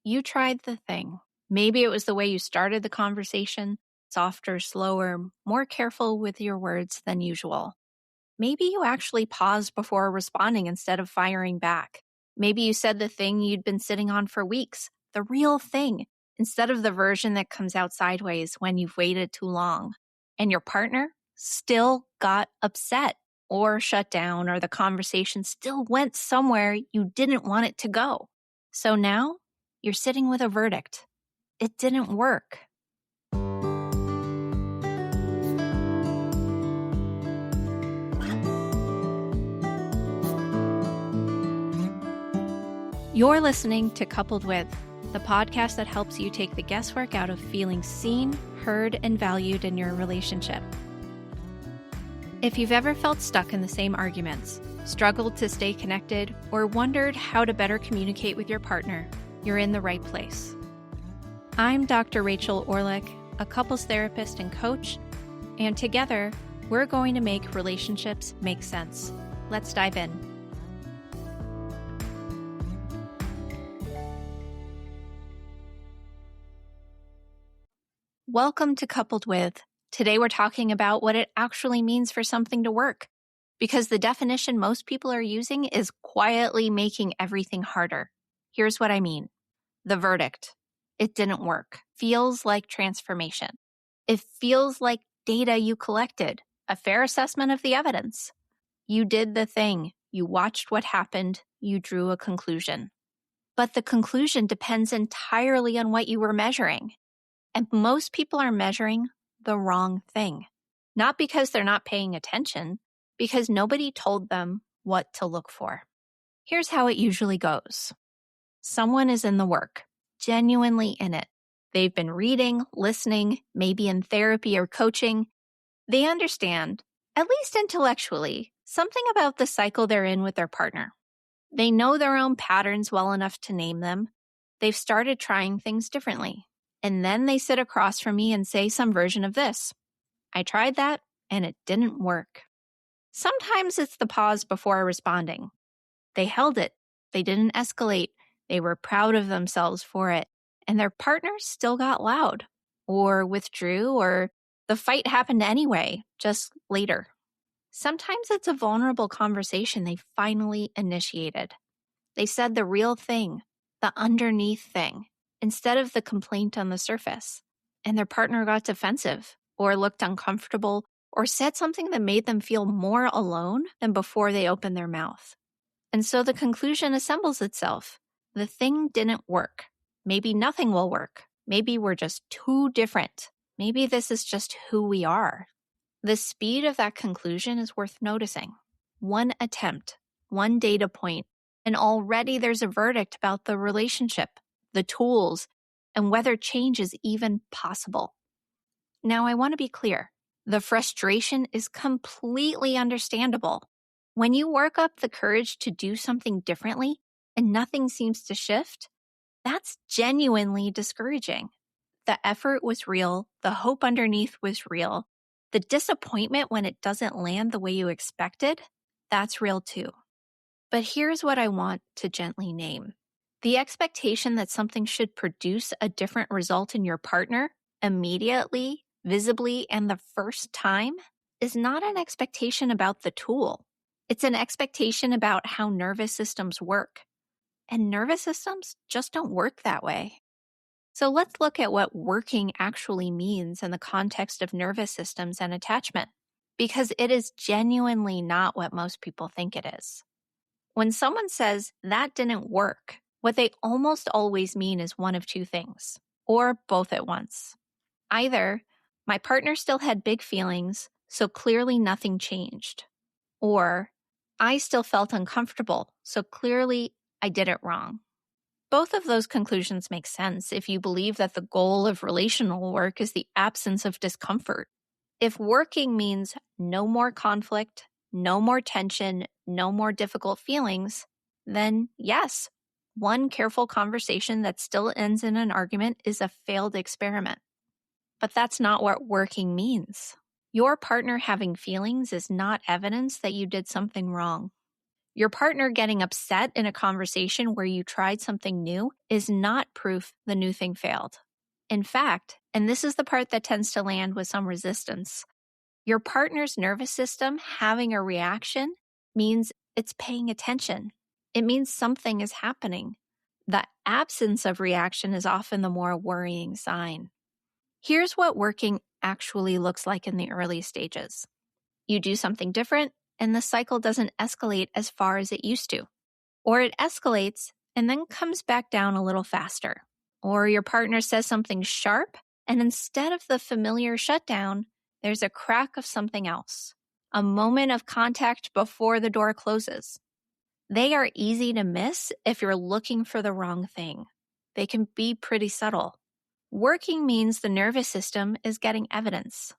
You tried the thing. Maybe it was the way you started the conversation, softer, slower, more careful with your words than usual. Maybe you actually paused before responding instead of firing back. Maybe you said the thing you'd been sitting on for weeks, the real thing, instead of the version that comes out sideways when you've waited too long. And your partner still got upset or shut down, or the conversation still went somewhere you didn't want it to go. So now you're sitting with a verdict. It didn't work. You're listening to Coupled With, the podcast that helps you take the guesswork out of feeling seen, heard, and valued in your relationship. If you've ever felt stuck in the same arguments, struggled to stay connected, or wondered how to better communicate with your partner, you're in the right place. I'm Dr. Rachel Orlick, a couples therapist and coach, and together, we're going to make relationships make sense. Let's dive in. Welcome to Coupled With. Today we're talking about what it actually means for something to work, because the definition most people are using is quietly making everything harder. Here's what I mean. The verdict. It didn't work. Feels like transformation. It feels like data you collected, a fair assessment of the evidence. You did the thing. You watched what happened. You drew a conclusion. But the conclusion depends entirely on what you were measuring. And most people are measuring the wrong thing. Not because they're not paying attention, because nobody told them what to look for. Here's how it usually goes. Someone is in the work, genuinely in it. They've been reading, listening, maybe in therapy or coaching. They understand, at least intellectually, something about the cycle they're in with their partner. They know their own patterns well enough to name them. They've started trying things differently. And then they sit across from me and say some version of this. I tried that and it didn't work. Sometimes it's the pause before responding. They held it. They didn't escalate. They were proud of themselves for it. And their partner still got loud or withdrew, or the fight happened anyway, just later. Sometimes it's a vulnerable conversation they finally initiated. They said the real thing, the underneath thing, instead of the complaint on the surface. And their partner got defensive or looked uncomfortable or said something that made them feel more alone than before they opened their mouth. And so the conclusion assembles itself. The thing didn't work. Maybe nothing will work. Maybe we're just too different. Maybe this is just who we are. The speed of that conclusion is worth noticing. One attempt, one data point, and already there's a verdict about the relationship, the tools, and whether change is even possible. Now, I want to be clear. The frustration is completely understandable. When you work up the courage to do something differently and nothing seems to shift, that's genuinely discouraging. The effort was real. The hope underneath was real. The disappointment when it doesn't land the way you expected, that's real too. But here's what I want to gently name. The expectation that something should produce a different result in your partner immediately, visibly, and the first time is not an expectation about the tool. It's an expectation about how nervous systems work. And nervous systems just don't work that way. So let's look at what working actually means in the context of nervous systems and attachment, because it is genuinely not what most people think it is. When someone says that didn't work, what they almost always mean is one of two things, or both at once. Either, my partner still had big feelings, so clearly nothing changed. Or, I still felt uncomfortable, so clearly I did it wrong. Both of those conclusions make sense if you believe that the goal of relational work is the absence of discomfort. If working means no more conflict, no more tension, no more difficult feelings, then yes, one careful conversation that still ends in an argument is a failed experiment. But that's not what working means. Your partner having feelings is not evidence that you did something wrong. Your partner getting upset in a conversation where you tried something new is not proof the new thing failed. In fact, and this is the part that tends to land with some resistance, your partner's nervous system having a reaction means it's paying attention. It means something is happening. The absence of reaction is often the more worrying sign. Here's what working actually looks like in the early stages. You do something different, and the cycle doesn't escalate as far as it used to. Or it escalates and then comes back down a little faster. Or your partner says something sharp, and instead of the familiar shutdown, there's a crack of something else, a moment of contact before the door closes. They are easy to miss if you're looking for the wrong thing. They can be pretty subtle. Working means the nervous system is getting evidence.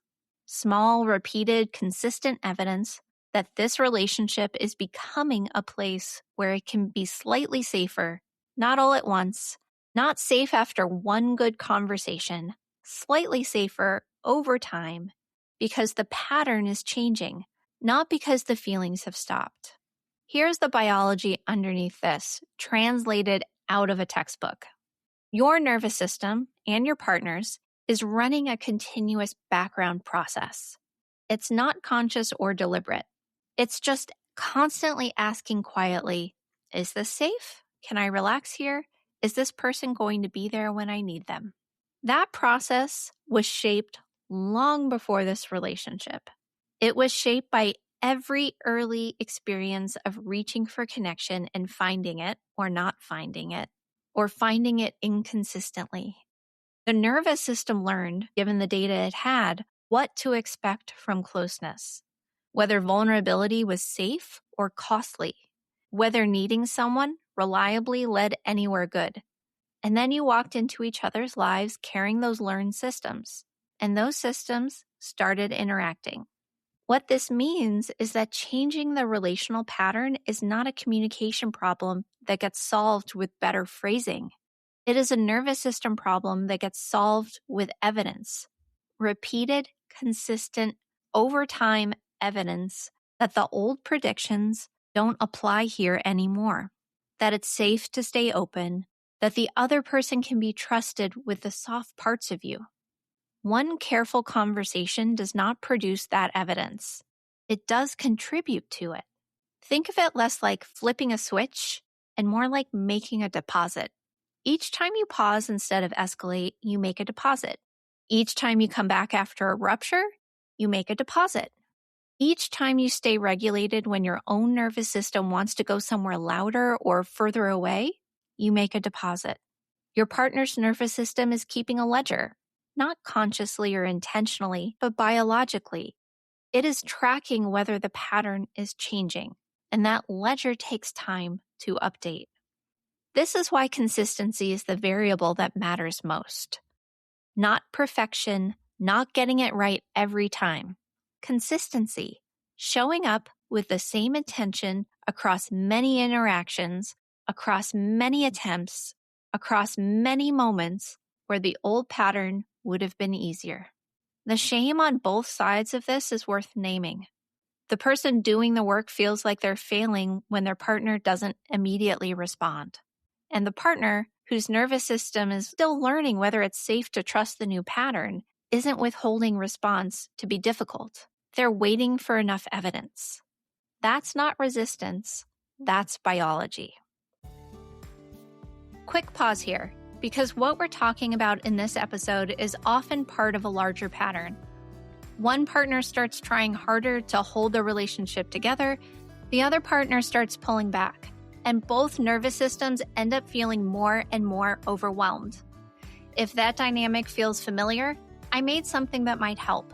Small, repeated, consistent evidence that this relationship is becoming a place where it can be slightly safer, not all at once, not safe after one good conversation, slightly safer over time, because the pattern is changing, not because the feelings have stopped. Here's the biology underneath this, translated out of a textbook. Your nervous system and your partner's is running a continuous background process. It's not conscious or deliberate. It's just constantly asking quietly, is this safe? Can I relax here? Is this person going to be there when I need them? That process was shaped long before this relationship. It was shaped by every early experience of reaching for connection and finding it or not finding it, or finding it inconsistently. The nervous system learned, given the data it had, what to expect from closeness, whether vulnerability was safe or costly, whether needing someone reliably led anywhere good. And then you walked into each other's lives carrying those learned systems, and those systems started interacting. What this means is that changing the relational pattern is not a communication problem that gets solved with better phrasing. It is a nervous system problem that gets solved with evidence, repeated, consistent, over time evidence that the old predictions don't apply here anymore, that it's safe to stay open, that the other person can be trusted with the soft parts of you. One careful conversation does not produce that evidence. It does contribute to it. Think of it less like flipping a switch and more like making a deposit. Each time you pause instead of escalate, you make a deposit. Each time you come back after a rupture, you make a deposit. Each time you stay regulated when your own nervous system wants to go somewhere louder or further away, you make a deposit. Your partner's nervous system is keeping a ledger, not consciously or intentionally, but biologically. It is tracking whether the pattern is changing, and that ledger takes time to update. This is why consistency is the variable that matters most. Not perfection, not getting it right every time. Consistency, showing up with the same intention across many interactions, across many attempts, across many moments where the old pattern would have been easier. The shame on both sides of this is worth naming. The person doing the work feels like they're failing when their partner doesn't immediately respond. And the partner, whose nervous system is still learning whether it's safe to trust the new pattern, isn't withholding response to be difficult. They're waiting for enough evidence. That's not resistance. That's biology. Quick pause here, because what we're talking about in this episode is often part of a larger pattern. One partner starts trying harder to hold the relationship together, the other partner starts pulling back, and both nervous systems end up feeling more and more overwhelmed. If that dynamic feels familiar, I made something that might help.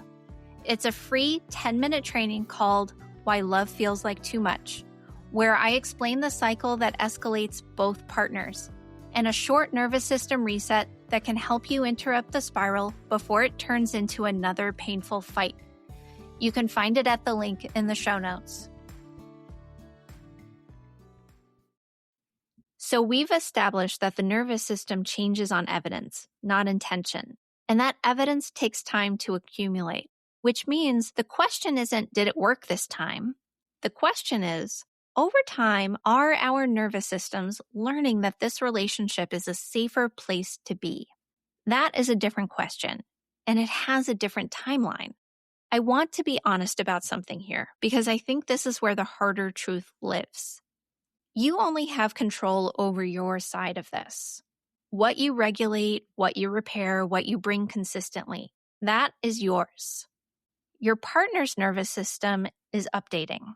It's a free 10-minute training called Why Love Feels Like Too Much, where I explain the cycle that escalates both partners, and a short nervous system reset that can help you interrupt the spiral before it turns into another painful fight. You can find it at the link in the show notes. So we've established that the nervous system changes on evidence, not intention, and that evidence takes time to accumulate, which means the question isn't, did it work this time? The question is, Over time, are our nervous systems learning that this relationship is a safer place to be? That is a different question, and it has a different timeline. I want to be honest about something here because I think this is where the harder truth lives. You only have control over your side of this. What you regulate, what you repair, what you bring consistently, that is yours. Your partner's nervous system is updating.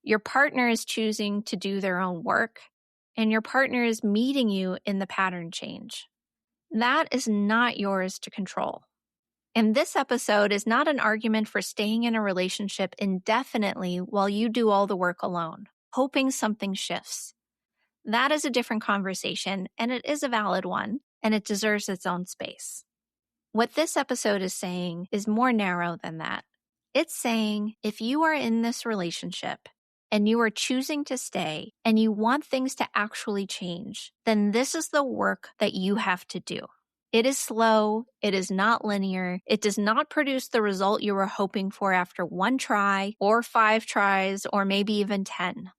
Your partner is choosing to do their own work, and your partner is meeting you in the pattern change. That is not yours to control. And this episode is not an argument for staying in a relationship indefinitely while you do all the work alone, hoping something shifts. That is a different conversation, and it is a valid one, and it deserves its own space. What this episode is saying is more narrow than that. It's saying if you are in this relationship and you are choosing to stay and you want things to actually change, then this is the work that you have to do. It is slow, it is not linear, it does not produce the result you were hoping for after one try or 5 tries or maybe even 10.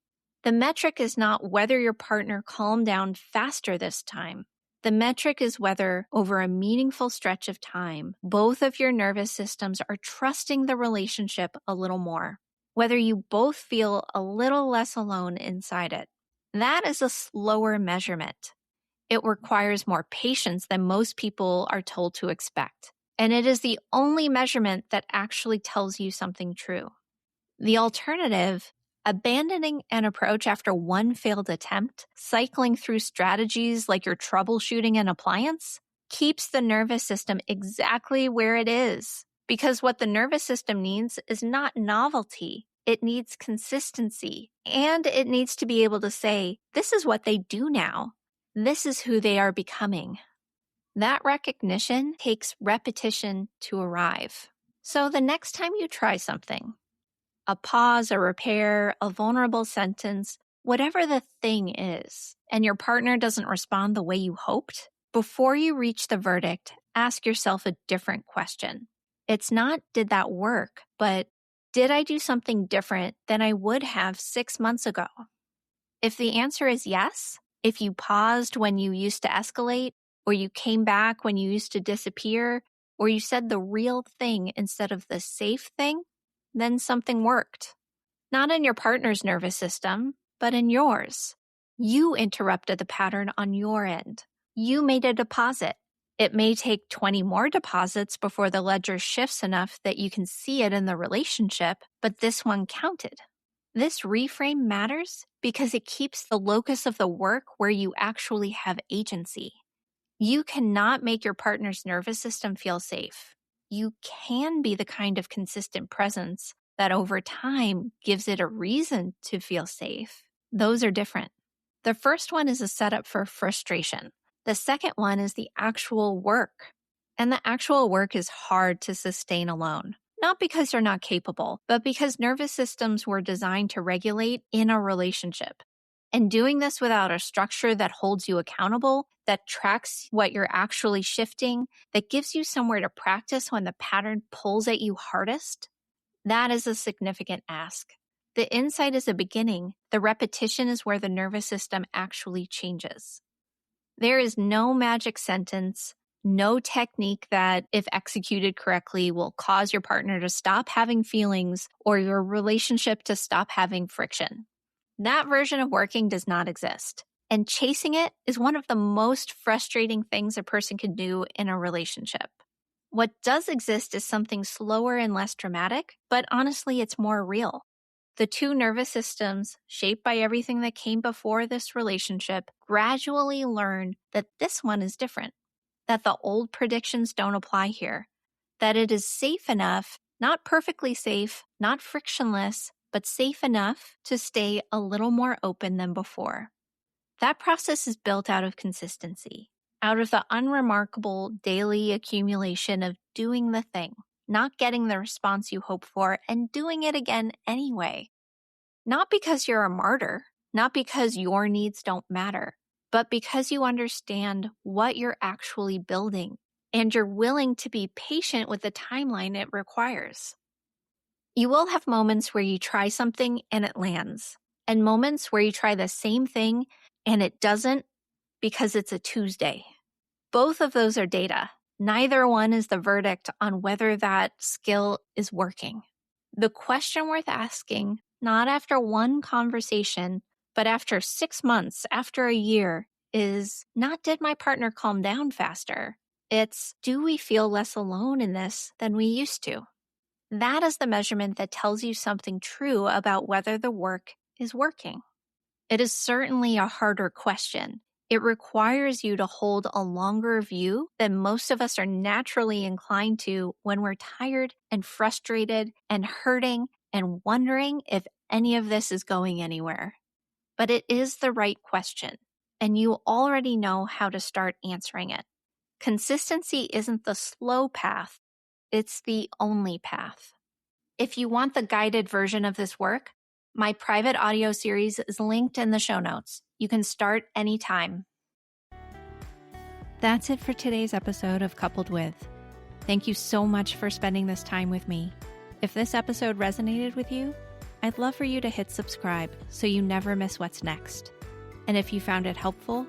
The metric is not whether your partner calmed down faster this time. The metric is whether, over a meaningful stretch of time, both of your nervous systems are trusting the relationship a little more, whether you both feel a little less alone inside it. That is a slower measurement. It requires more patience than most people are told to expect, and it is the only measurement that actually tells you something true. The alternative, abandoning an approach after one failed attempt, cycling through strategies like you're troubleshooting an appliance, keeps the nervous system exactly where it is. Because what the nervous system needs is not novelty. It needs consistency. And it needs to be able to say, this is what they do now. This is who they are becoming. That recognition takes repetition to arrive. So the next time you try something, a pause, a repair, a vulnerable sentence, whatever the thing is, and your partner doesn't respond the way you hoped, before you reach the verdict, ask yourself a different question. It's not, did that work, but did I do something different than I would have 6 months ago? If the answer is yes, if you paused when you used to escalate, or you came back when you used to disappear, or you said the real thing instead of the safe thing, then something worked. Not in your partner's nervous system, but in yours. You interrupted the pattern on your end. You made a deposit. It may take 20 more deposits before the ledger shifts enough that you can see it in the relationship, but this one counted. This reframe matters because it keeps the locus of the work where you actually have agency. You cannot make your partner's nervous system feel safe. You can be the kind of consistent presence that over time gives it a reason to feel safe. Those are different. The first one is a setup for frustration. The second one is the actual work. And the actual work is hard to sustain alone. Not because you're not capable, but because nervous systems were designed to regulate in a relationship. And doing this without a structure that holds you accountable, that tracks what you're actually shifting, that gives you somewhere to practice when the pattern pulls at you hardest, that is a significant ask. The insight is a beginning. The repetition is where the nervous system actually changes. There is no magic sentence, no technique that, if executed correctly, will cause your partner to stop having feelings or your relationship to stop having friction. That version of working does not exist. And chasing it is one of the most frustrating things a person can do in a relationship. What does exist is something slower and less dramatic, but honestly, it's more real. The two nervous systems, shaped by everything that came before this relationship, gradually learn that this one is different, that the old predictions don't apply here, that it is safe enough, not perfectly safe, not frictionless, but safe enough to stay a little more open than before. That process is built out of consistency, out of the unremarkable daily accumulation of doing the thing, not getting the response you hope for, and doing it again anyway. Not because you're a martyr, not because your needs don't matter, but because you understand what you're actually building, and you're willing to be patient with the timeline it requires. You will have moments where you try something and it lands, and moments where you try the same thing and it doesn't because it's a Tuesday. Both of those are data. Neither one is the verdict on whether that skill is working. The question worth asking, not after one conversation, but after 6 months, after a year, is not did my partner calm down faster? It's do we feel less alone in this than we used to? That is the measurement that tells you something true about whether the work is working. It is certainly a harder question. It requires you to hold a longer view than most of us are naturally inclined to when we're tired and frustrated and hurting and wondering if any of this is going anywhere. But it is the right question, and you already know how to start answering it. Consistency isn't the slow path, it's the only path. If you want the guided version of this work, my private audio series is linked in the show notes. You can start anytime. That's it for today's episode of Coupled With. Thank you so much for spending this time with me. If this episode resonated with you, I'd love for you to hit subscribe so you never miss what's next. And if you found it helpful,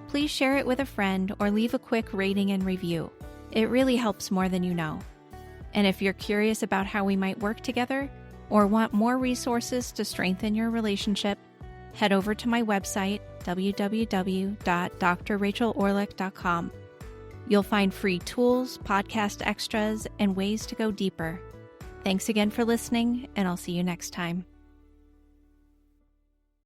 please share it with a friend or leave a quick rating and review. It really helps more than you know. And if you're curious about how we might work together or want more resources to strengthen your relationship, head over to my website, www.drrachelorlick.com. You'll find free tools, podcast extras, and ways to go deeper. Thanks again for listening, and I'll see you next time.